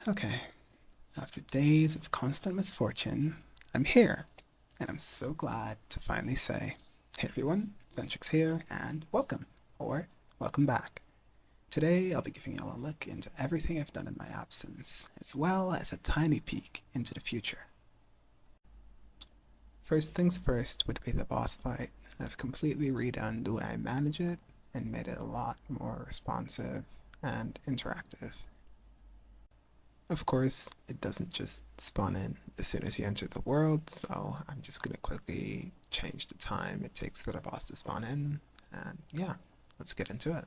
Okay, after days of constant misfortune, I'm here, and I'm so glad to finally say, hey everyone, Ventrix here, and welcome, or welcome back. Today I'll be giving you all a look into everything I've done in my absence, as well as a tiny peek into the future. First things first would be the boss fight. I've completely redone the way I manage it, and made it a lot more responsive and interactive. Of course, it doesn't just spawn in as soon as you enter the world, so I'm just gonna quickly change the time it takes for the boss to spawn in, and yeah, let's get into it.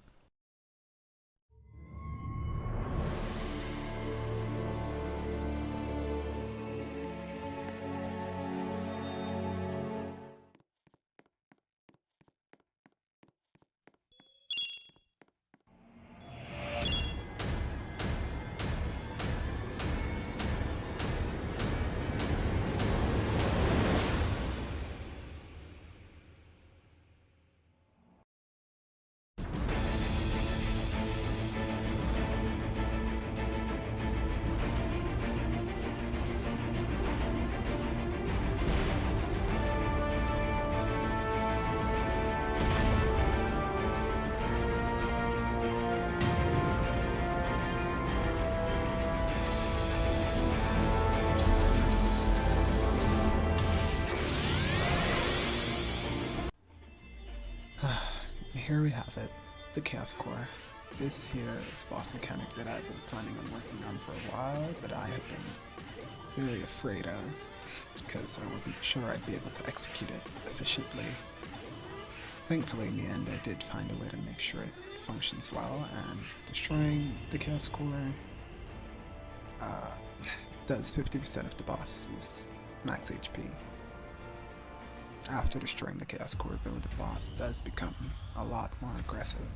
Here we have it, the Chaos Core. This here is a boss mechanic that I've been planning on working on for a while, but I have been very afraid of, because I wasn't sure I'd be able to execute it efficiently. Thankfully, in the end, I did find a way to make sure it functions well, and destroying the Chaos Core uh, does 50% of the boss's max HP. After destroying the Chaos Core, though, the boss does become a lot more aggressive.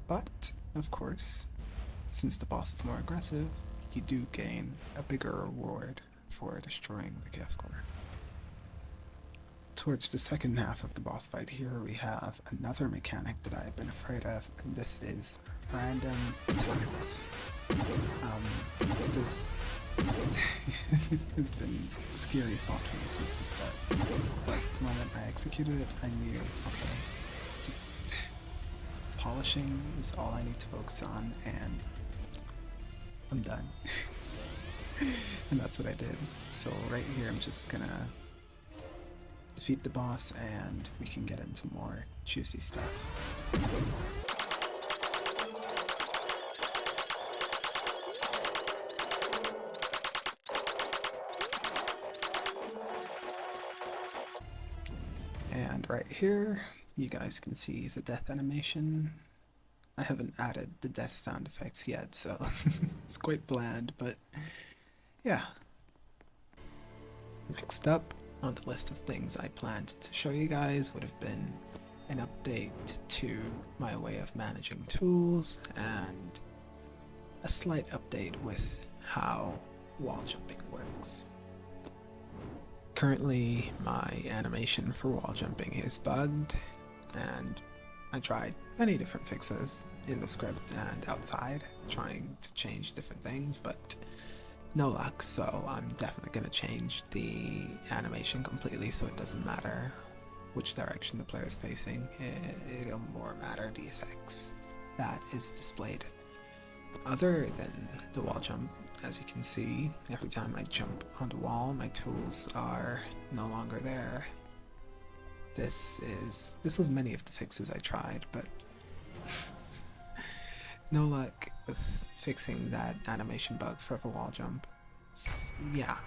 But, of course, since the boss is more aggressive, you do gain a bigger reward for destroying the Chaos Core. Towards the second half of the boss fight here, we have another mechanic that I've been afraid of, and this is random attacks. This has been a scary thought for me since the start. But the moment I executed it, I knew, okay, just polishing is all I need to focus on, and I'm done. And that's what I did. So right here, I'm just gonna defeat the boss, and we can get into more juicy stuff. And right here, you guys can see the death animation. I haven't added the death sound effects yet, so it's quite bland, but yeah. Next up on the list of things I planned to show you guys would have been an update to my way of managing tools and a slight update with how wall jumping works. Currently, my animation for wall jumping is bugged, and I tried many different fixes in the script and outside, trying to change different things, but no luck, so I'm definitely going to change the animation completely so it doesn't matter which direction the player is facing. It'll more matter the effects that is displayed. Other than the wall jump, as you can see, every time I jump on the wall, my tools are no longer there. This was many of the fixes I tried, but no luck with fixing that animation bug for the wall jump. Yeah,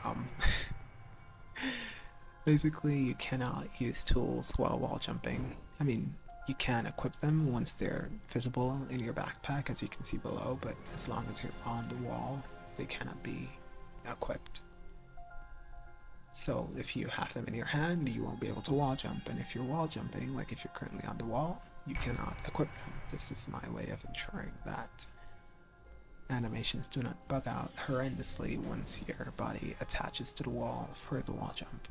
basically you cannot use tools while wall jumping. I mean, you can equip them once they're visible in your backpack, as you can see below, but as long as you're on the wall, they cannot be equipped. So if you have them in your hand, you won't be able to wall jump, and if you're wall jumping, like if you're currently on the wall, you cannot equip them. This is my way of ensuring that animations do not bug out horrendously once your body attaches to the wall for the wall jump.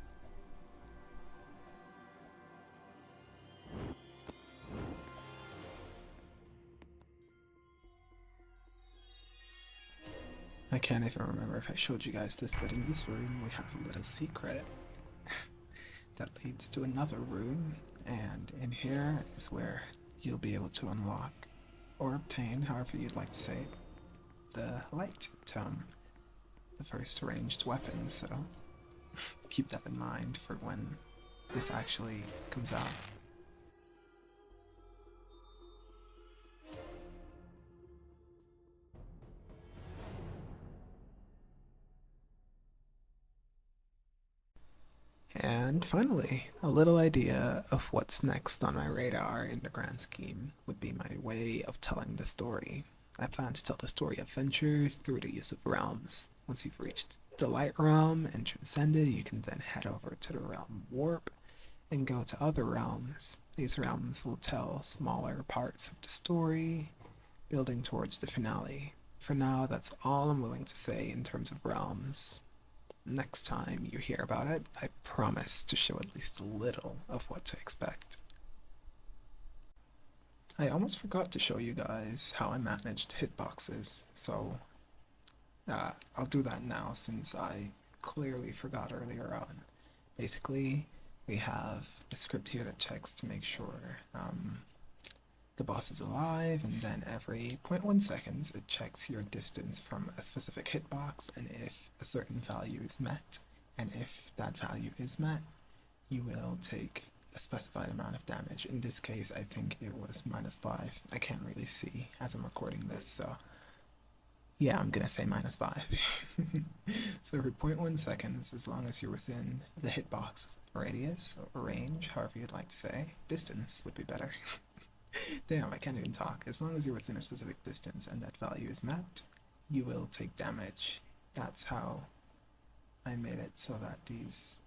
I can't even remember if I showed you guys this, but in this room we have a little secret that leads to another room, and in here is where you'll be able to unlock or obtain, however you'd like to say it, the light tome, the first ranged weapon, so keep that in mind for when this actually comes out. And finally, a little idea of what's next on my radar in the grand scheme would be my way of telling the story. I plan to tell the story of Venture through the use of realms. Once you've reached the Light Realm and transcended, you can then head over to the Realm Warp and go to other realms. These realms will tell smaller parts of the story, building towards the finale. For now, that's all I'm willing to say in terms of realms. Next time you hear about it, I promise to show at least a little of what to expect. I almost forgot to show you guys how I managed hitboxes, so I'll do that now since I clearly forgot earlier on. Basically, we have a script here that checks to make sure the boss is alive, and then every 0.1 seconds it checks your distance from a specific hitbox, and if a certain value is met, and if that value is met, you will take a specified amount of damage. In this case, I think it was -5. I can't really see as I'm recording this, so yeah, I'm gonna say -5. So every 0.1 seconds, as long as you're within the hitbox radius or range, however you'd like to say, distance would be better. Damn, I can't even talk. As long as you're within a specific distance and that value is met, you will take damage. That's how I made it so that these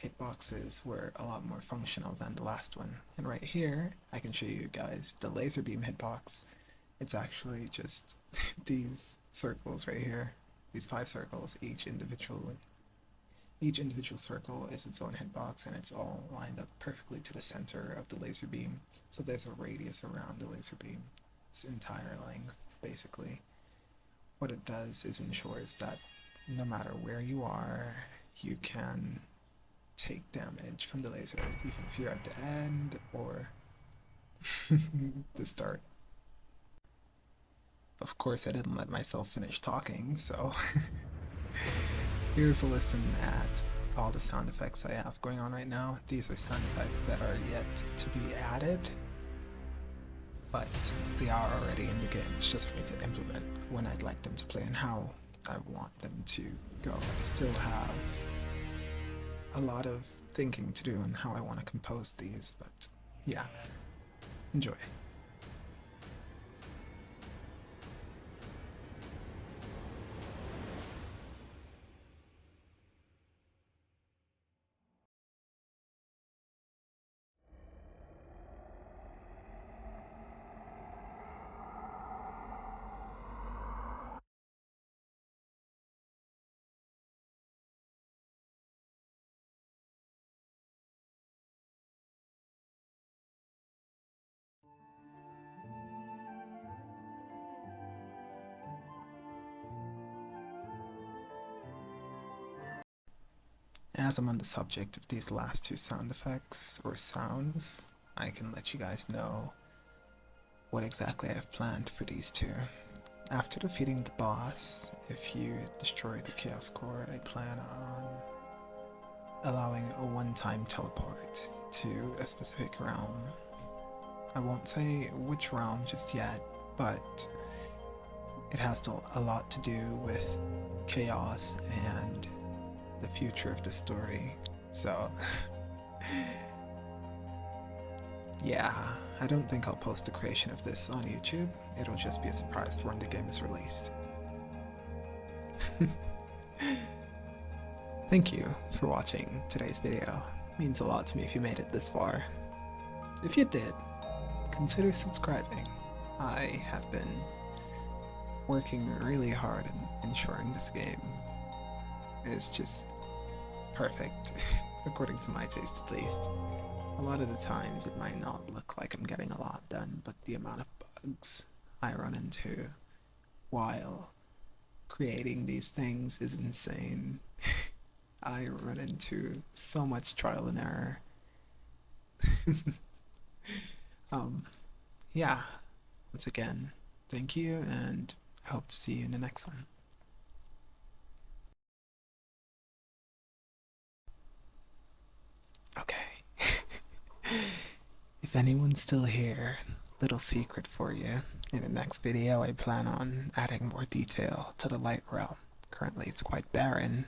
hitboxes were a lot more functional than the last one. And right here, I can show you guys the laser beam hitbox. It's actually just these circles right here, these 5 circles, each individual circle is its own hitbox, and it's all lined up perfectly to the center of the laser beam. So there's a radius around the laser beam, its entire length, basically. What it does is ensures that no matter where you are, you can take damage from the laser, even if you're at the end or the start. Of course, I didn't let myself finish talking, so here's a listen at all the sound effects I have going on right now. These are sound effects that are yet to be added, but they are already in the game. It's just for me to implement when I'd like them to play and how I want them to go. I still have a lot of thinking to do on how I want to compose these, but yeah, enjoy. As I'm on the subject of these last 2 sound effects, or sounds, I can let you guys know what exactly I have planned for these 2. After defeating the boss, if you destroy the Chaos Core, I plan on allowing a one-time teleport to a specific realm. I won't say which realm just yet, but it has a lot to do with chaos and the future of the story. So yeah, I don't think I'll post the creation of this on YouTube. It'll just be a surprise for when the game is released. Thank you for watching today's video. It means a lot to me if you made it this far. If you did, consider subscribing. I have been working really hard in ensuring this game is just perfect, according to my taste at least. A lot of the times it might not look like I'm getting a lot done, but the amount of bugs I run into while creating these things is insane. I run into so much trial and error. um, yeah, once again, thank you, and I hope to see you in the next one. Okay. If anyone's still here, little secret for you. In the next video, I plan on adding more detail to the light realm. Currently, it's quite barren,